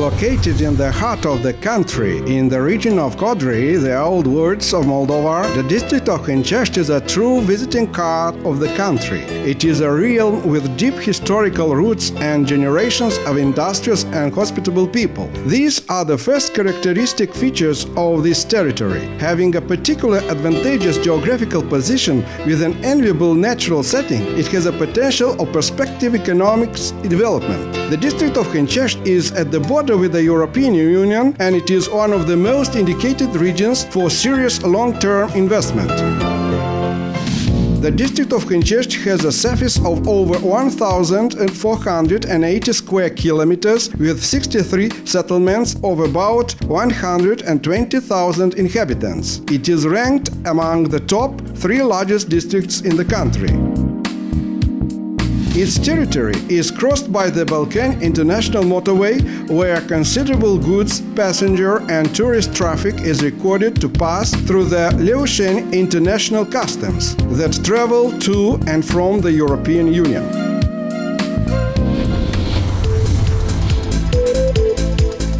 Located in the heart of the country, in the region of Kodri, the old words of Moldova, the district of Hincesti is a true visiting card of the country. It is a realm with deep historical roots and generations of industrious and hospitable people. These are the first characteristic features of this territory. Having a particular advantageous geographical position with an enviable natural setting, it has a potential of prospective economic development. The district of Hincesti is at the border with the European Union, and it is one of the most indicated regions for serious long-term investment. The district of Hincesti has a surface of over 1,480 square kilometers with 63 settlements of about 120,000 inhabitants. It is ranked among the top 3 largest districts in the country. Its territory is crossed by the Balkan International Motorway, where considerable goods, passenger and tourist traffic is recorded to pass through the Leusheni International Customs that travel to and from the European Union.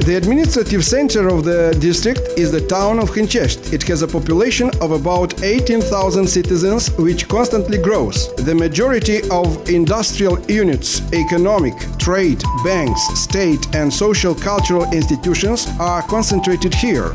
The administrative center of the district is the town of Hincesti. It has a population of about 18,000 citizens, which constantly grows. The majority of industrial units, economic, trade, banks, state and social cultural institutions are concentrated here.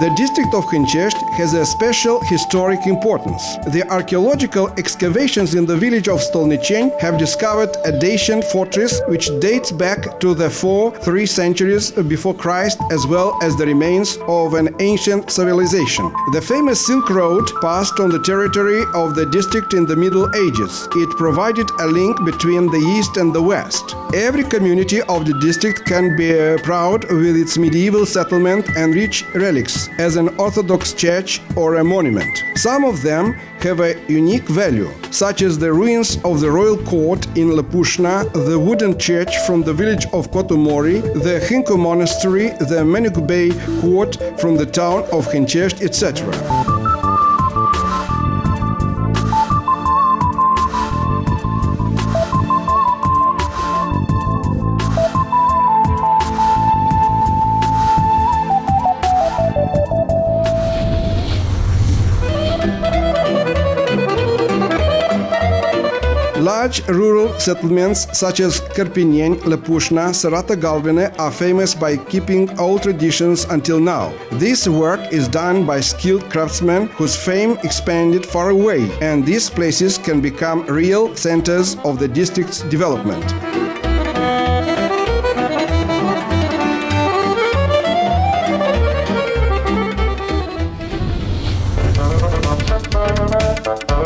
The district of Hincesti has a special historic importance. The archaeological excavations in the village of Stolnicheni have discovered a Dacian fortress which dates back to the 3 centuries before Christ, as well as the remains of an ancient civilization. The famous Silk Road passed on the territory of the district in the Middle Ages. It provided a link between the East and the West. Every community of the district can be proud with its medieval settlement and rich relics, as an Orthodox church or a monument. Some of them have a unique value, such as the ruins of the royal court in Lepushna, the wooden church from the village of Kotumori, the Hinko monastery, the Menuk Bey court from the town of Hincesti, etc. Large rural settlements such as Karpineni, Lepushna, Sarata Galvene are famous by keeping old traditions until now. This work is done by skilled craftsmen whose fame expanded far away, and these places can become real centers of the district's development.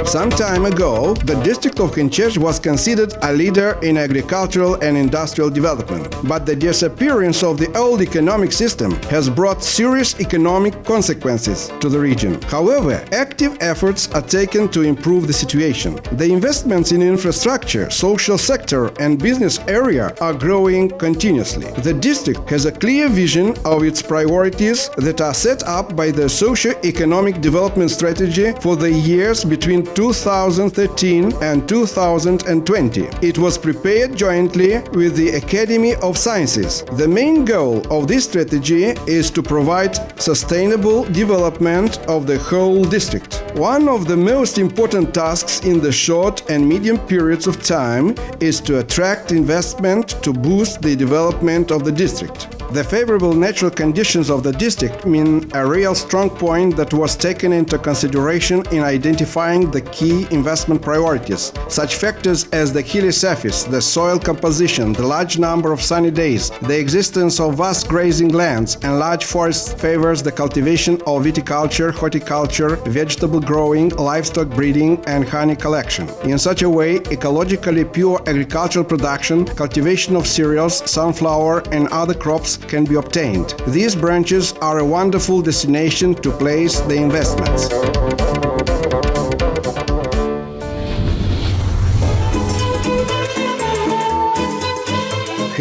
Some time ago, the district of Hincesti was considered a leader in agricultural and industrial development. But the disappearance of the old economic system has brought serious economic consequences to the region. However, active efforts are taken to improve the situation. The investments in infrastructure, social sector and business area are growing continuously. The district has a clear vision of its priorities that are set up by the socio-economic development strategy for the years between 2013 and 2020. It was prepared jointly with the Academy of Sciences. The main goal of this strategy is to provide sustainable development of the whole district. One of the most important tasks in the short and medium periods of time is to attract investment to boost the development of the district. The favorable natural conditions of the district mean a real strong point that was taken into consideration in identifying the key investment priorities. Such factors as the hilly surface, the soil composition, the large number of sunny days, the existence of vast grazing lands and large forests favors the cultivation of viticulture, horticulture, vegetable growing, livestock breeding and honey collection. In such a way, ecologically pure agricultural production, cultivation of cereals, sunflower and other crops can be obtained. These branches are a wonderful destination to place the investments.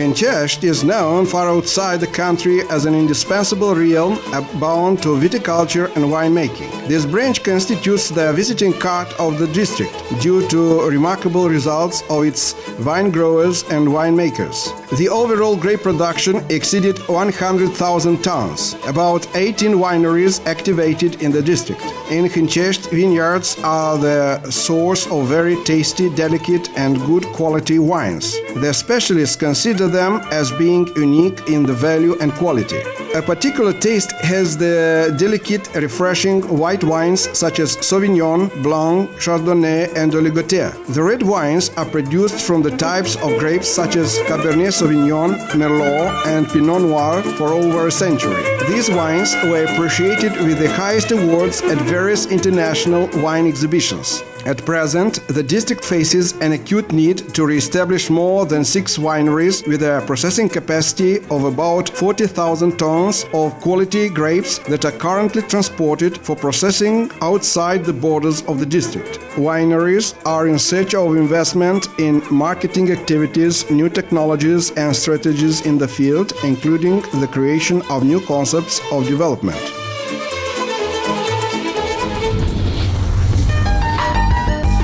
Hincesti is known far outside the country as an indispensable realm bound to viticulture and winemaking. This branch constitutes the visiting card of the district due to remarkable results of its wine growers and winemakers. The overall grape production exceeded 100,000 tons, about 18 wineries activated in the district. In Hincesti, vineyards are the source of very tasty, delicate and good quality wines. The specialists consider them as being unique in the value and quality. A particular taste has the delicate, refreshing white wines such as Sauvignon, Blanc, Chardonnay and Oligoter. The red wines are produced from the types of grapes such as Cabernet Sauvignon, Merlot and Pinot Noir for over a century. These wines were appreciated with the highest awards at various international wine exhibitions. At present, the district faces an acute need to re-establish more than 6 wineries with a processing capacity of about 40,000 tons of quality grapes that are currently transported for processing outside the borders of the district. Wineries are in search of investment in marketing activities, new technologies and strategies in the field, including the creation of new concepts of development.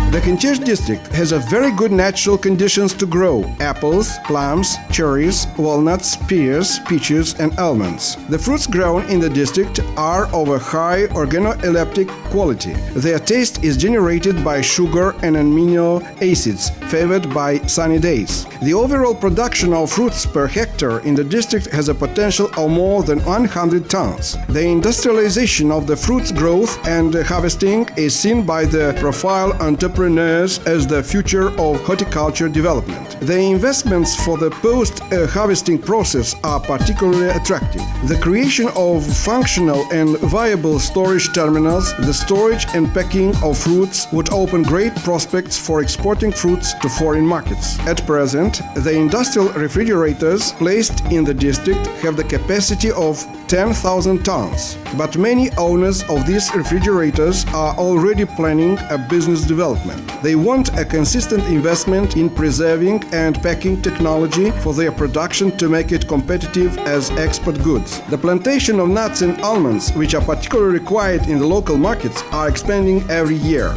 The Hincesti district has a very good natural conditions to grow apples, plums, cherries, walnuts, pears, peaches and almonds. The fruits grown in the district are of a high organoleptic quality. Their taste is generated by sugar and amino acids favored by sunny days. The overall production of fruits per hectare in the district has a potential of more than 100 tons. The industrialization of the fruits growth and harvesting is seen by the profile entrepreneurs as the future of horticulture development. The investments for the post-harvesting process are particularly attractive. The creation of functional and viable storage terminals, the storage and packing of fruits would open great prospects for exporting fruits to foreign markets. At present, the industrial refrigerators placed in the district have the capacity of 10,000 tons, but many owners of these refrigerators are already planning a business development. They want a consistent investment in preserving and packing technology for their production to make it competitive as export goods. The plantation of nuts and almonds, which are particularly required in the local markets, are expanding every year.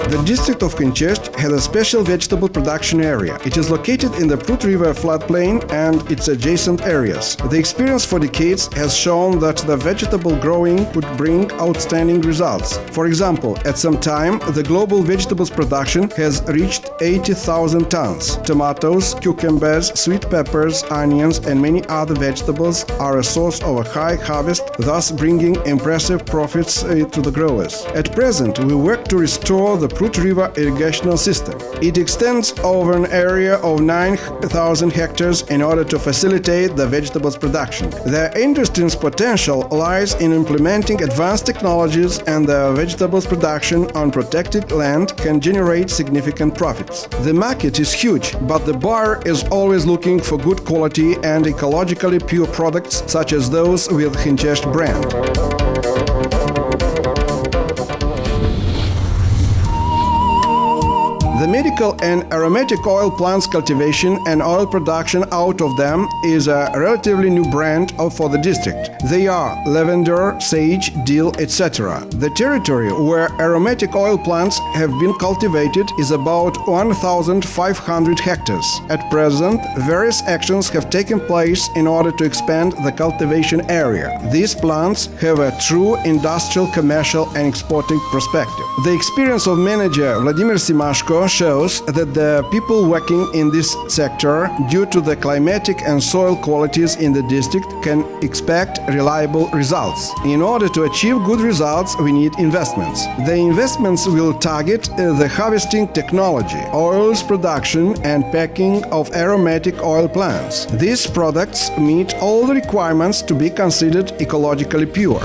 The district of Hincesti has a special vegetable production area. It is located in the Prut River floodplain and its adjacent areas. The experience for decades has shown that the vegetable growing could bring outstanding results. For example, at some time, the global vegetables production has reached 80,000 tons. Tomatoes, cucumbers, sweet peppers, onions and many other vegetables are a source of a high harvest, thus bringing impressive profits to the growers. At present, we work to restore the Prut River irrigational system. It extends over an area of 9,000 hectares in order to facilitate the vegetables production. The industry's potential lies in implementing advanced technologies, and the vegetables production on protected land can generate significant profits. The market is huge, but the buyer is always looking for good quality and ecologically pure products such as those with Hincesti brand. The medical and aromatic oil plants cultivation and oil production out of them is a relatively new brand for the district. They are lavender, sage, dill, etc. The territory where aromatic oil plants have been cultivated is about 1,500 hectares. At present, various actions have taken place in order to expand the cultivation area. These plants have a true industrial, commercial and exporting perspective. The experience of manager Vladimir Simashko shows that the people working in this sector, due to the climatic and soil qualities in the district, can expect reliable results. In order to achieve good results, we need investments. The investments will target the harvesting technology, oils production and packing of aromatic oil plants. These products meet all the requirements to be considered ecologically pure.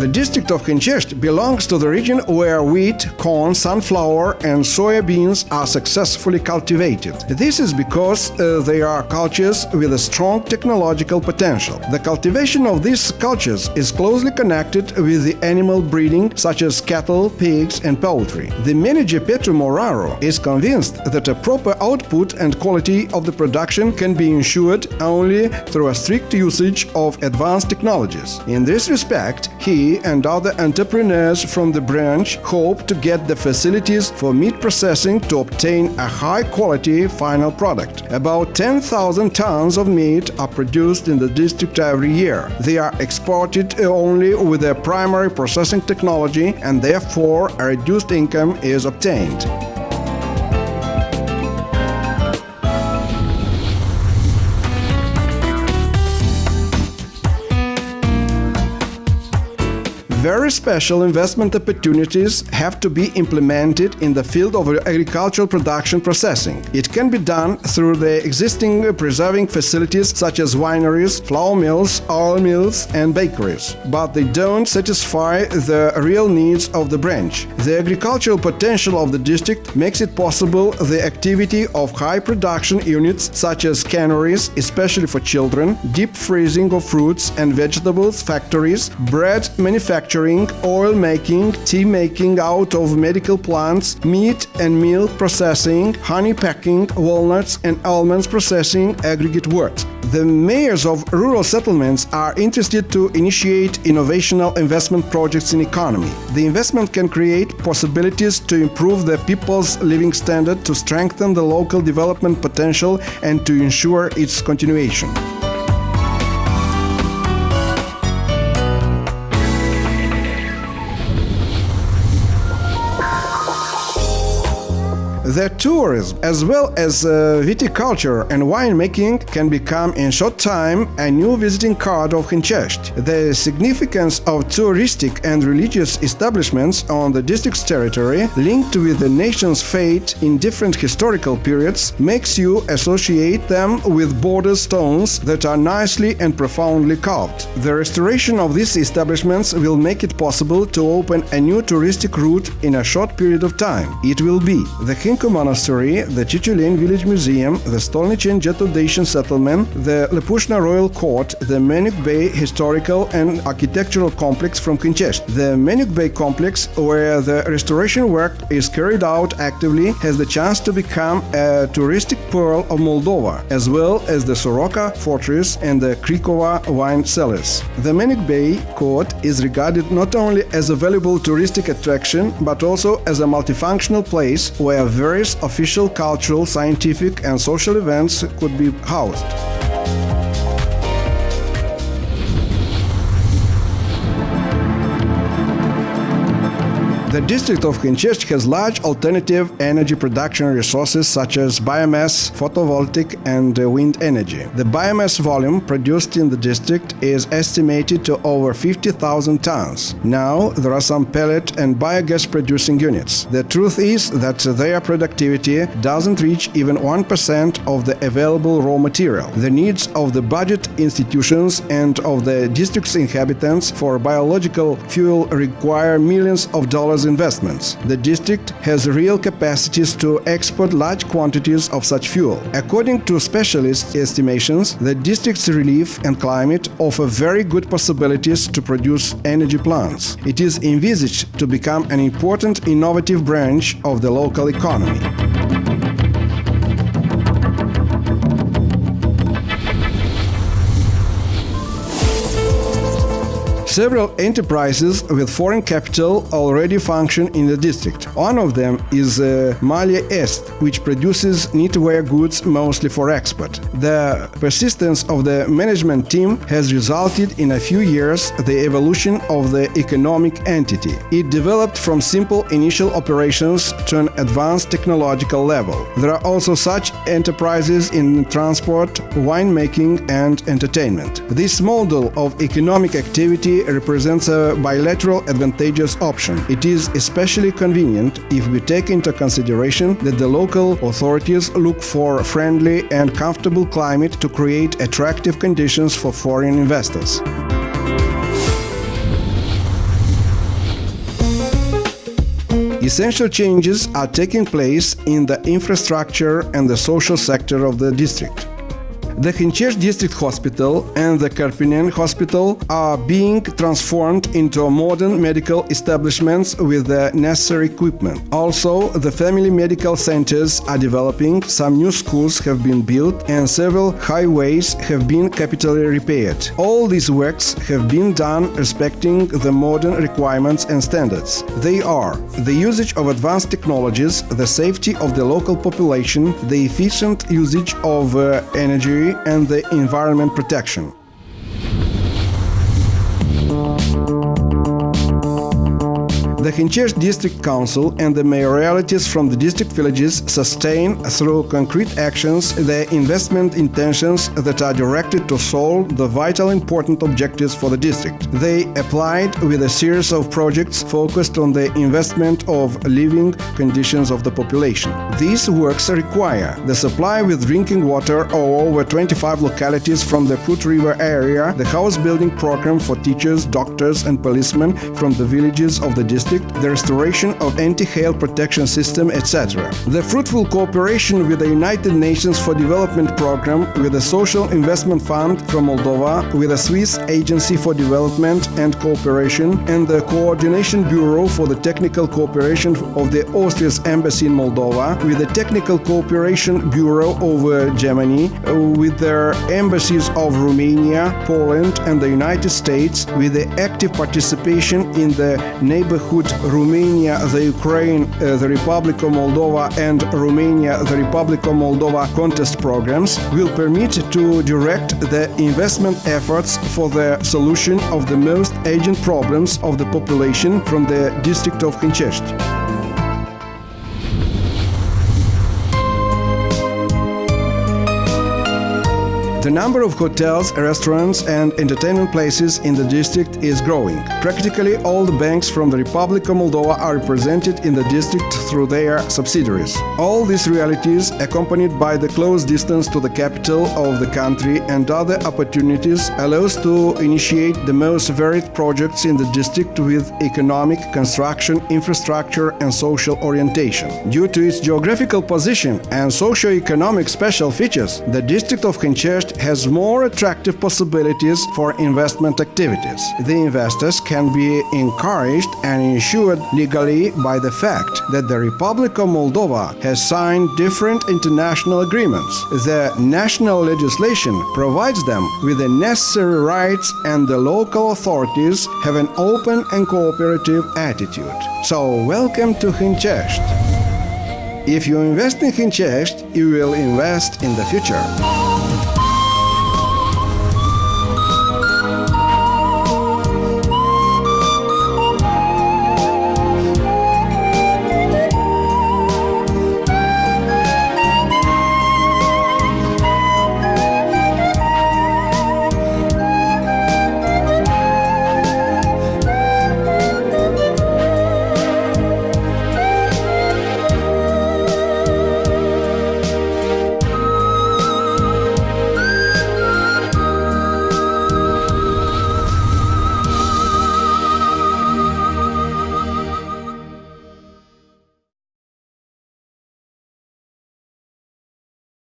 The district of Hincesti belongs to the region where wheat, corn, sunflower and soya beans are successfully cultivated. This is because they are cultures with a strong technological potential. The cultivation of these cultures is closely connected with the animal breeding such as cattle, pigs and poultry. The manager Petru Moraro is convinced that a proper output and quality of the production can be ensured only through a strict usage of advanced technologies. In this respect, he and other entrepreneurs from the branch hope to get the facilities for meat processing to obtain a high-quality final product. About 10,000 tons of meat are produced in the district every year. They are exported only with a primary processing technology and therefore a reduced income is obtained. Very special investment opportunities have to be implemented in the field of agricultural production processing. It can be done through the existing preserving facilities such as wineries, flour mills, oil mills and bakeries, but they don't satisfy the real needs of the branch. The agricultural potential of the district makes it possible the activity of high production units such as canneries, especially for children, deep freezing of fruits and vegetables factories, bread manufacturing, oil making, tea making out of medical plants, meat and milk processing, honey packing, walnuts and almonds processing, aggregate works. The mayors of rural settlements are interested to initiate innovational investment projects in economy. The investment can create possibilities to improve the people's living standard, to strengthen the local development potential and to ensure its continuation. The tourism, as well as viticulture and winemaking, can become in short time a new visiting card of Hincesti. The significance of touristic and religious establishments on the district's territory, linked with the nation's fate in different historical periods, makes you associate them with border stones that are nicely and profoundly carved. The restoration of these establishments will make it possible to open a new touristic route in a short period of time. It will be the Hinko Monastery, the Chichulin Village Museum, the Stolnichen Jet Settlement, the Lepushna Royal Court, the Menuk Bay Historical and Architectural Complex from Hincesti. The Menuk Bay Complex, where the restoration work is carried out actively, has the chance to become a touristic pearl of Moldova, as well as the Soroka Fortress and the Krikova wine cellars. The Menuk Bay Court is regarded not only as a valuable touristic attraction, but also as a multifunctional place where various official, cultural, scientific and social events could be housed. The district of Hincesti has large alternative energy production resources such as biomass, photovoltaic and wind energy. The biomass volume produced in the district is estimated to over 50,000 tons. Now, there are some pellet and biogas producing units. The truth is that their productivity doesn't reach even 1% of the available raw material. The needs of the budget institutions and of the district's inhabitants for biological fuel require millions of dollars investments. The district has real capacities to export large quantities of such fuel. According to specialist estimations, the district's relief and climate offer very good possibilities to produce energy plants. It is envisaged to become an important innovative branch of the local economy. Several enterprises with foreign capital already function in the district. One of them is Malia Est, which produces knitwear goods mostly for export. The persistence of the management team has resulted in a few years the evolution of the economic entity. It developed from simple initial operations to an advanced technological level. There are also such enterprises in transport, winemaking and entertainment. This model of economic activity represents a bilateral advantageous option. It is especially convenient if we take into consideration that the local authorities look for a friendly and comfortable climate to create attractive conditions for foreign investors. Essential changes are taking place in the infrastructure and the social sector of the district. The Hincesti District Hospital and the Karpinen Hospital are being transformed into modern medical establishments with the necessary equipment. Also, the family medical centers are developing, some new schools have been built, and several highways have been capitally repaired. All these works have been done respecting the modern requirements and standards. They are the usage of advanced technologies, the safety of the local population, the efficient usage of energy, and the environment protection. The Hincesti District Council and the mayoralities from the district villages sustain through concrete actions the investment intentions that are directed to solve the vital important objectives for the district. They applied with a series of projects focused on the investment of living conditions of the population. These works require the supply with drinking water of over 25 localities from the Foot River area, the house building program for teachers, doctors and policemen from the villages of the district, the restoration of anti-hail protection system, etc. The fruitful cooperation with the United Nations for Development Program, with the Social Investment Fund from Moldova, with the Swiss Agency for Development and Cooperation, and the Coordination Bureau for the Technical Cooperation of the Austria's Embassy in Moldova, with the Technical Cooperation Bureau of Germany, with their embassies of Romania, Poland and the United States, with the active participation in the neighborhood Romania, the Ukraine, the Republic of Moldova and Romania, the Republic of Moldova contest programs will permit to direct the investment efforts for the solution of the most urgent problems of the population from the district of Hincesti. The number of hotels, restaurants and entertainment places in the district is growing. Practically all the banks from the Republic of Moldova are represented in the district through their subsidiaries. All these realities, accompanied by the close distance to the capital of the country and other opportunities, allows to initiate the most varied projects in the district with economic, construction, infrastructure and social orientation. Due to its geographical position and socio-economic special features, the district of Hincesti has more attractive possibilities for investment activities. The investors can be encouraged and insured legally by the fact that the Republic of Moldova has signed different international agreements. The national legislation provides them with the necessary rights and the local authorities have an open and cooperative attitude. So welcome to Hincesti. If you invest in Hincesti, you will invest in the future.